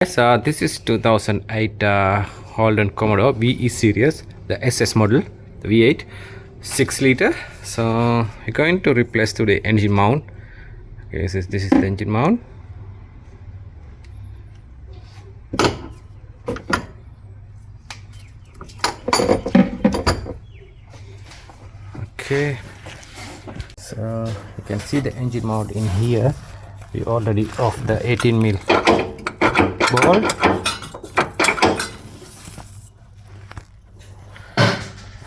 Yes, this is 2008 Holden Commodore VE series, the SS model, the V8, 6 liter. So we're going to replace to the engine mount. Okay, this is the engine mount. Okay, so you can see the engine mount in here. We already off the 18 mil bolt.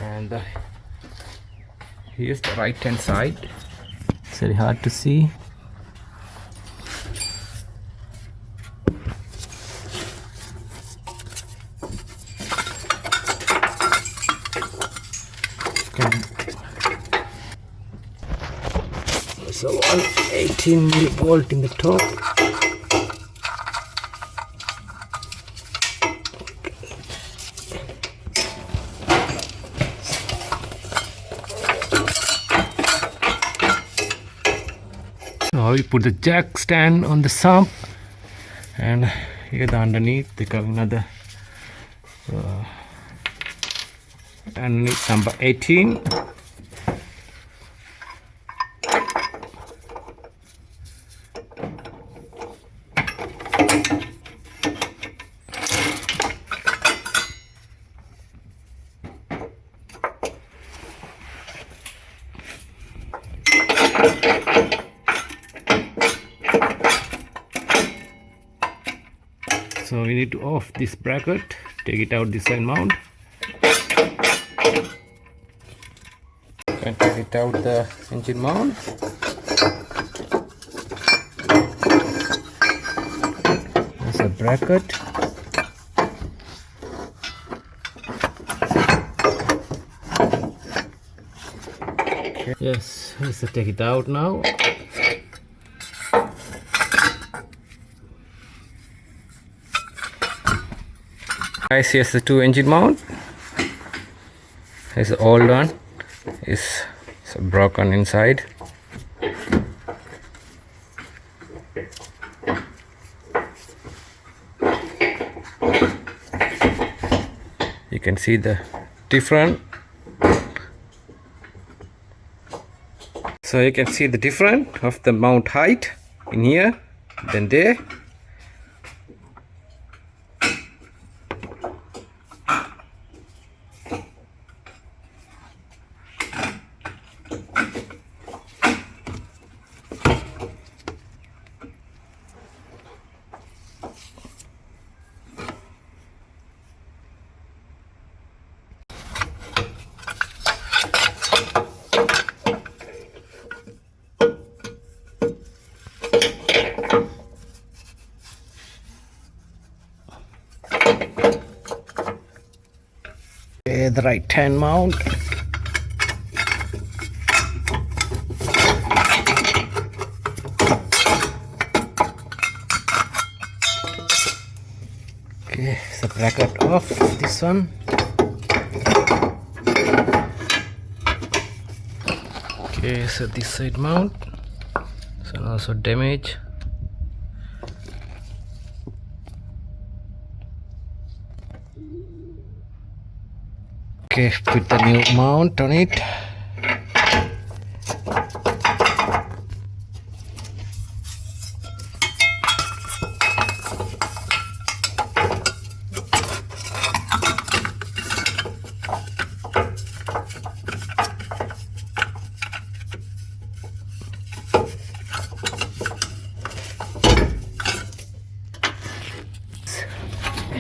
And here's the right hand side. It's very hard to see. So one 18 mil bolt in the top. Now we put the jack stand on the sump, and here the underneath they got another underneath number 18. So we need to off this bracket, take it out this side mount, and take it out the engine mount. There's a bracket. Okay. Yes, let's take it out now. Guys, here's the two engine mount. Here's the old one. It's broken inside. You can see the different. So you can see the difference of the mount height in here than there. The right hand mount. Okay, so bracket off this one. Okay, so this side mount, so also damage. Okay, put the new mount on it.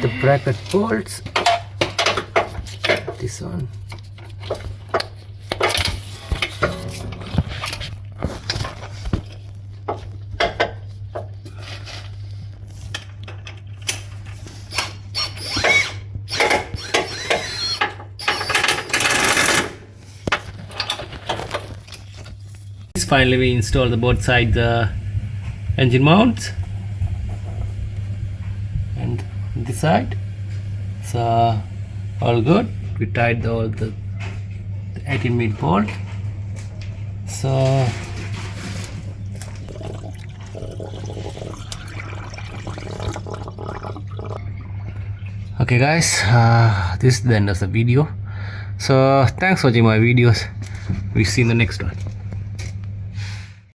The bracket bolts. This one. Finally we install the both side engine mounts, and this side, so all good. We tied all the 18 mil bolt. So Okay guys, this is the end of the video. So thanks for watching my videos. We see you in the next one.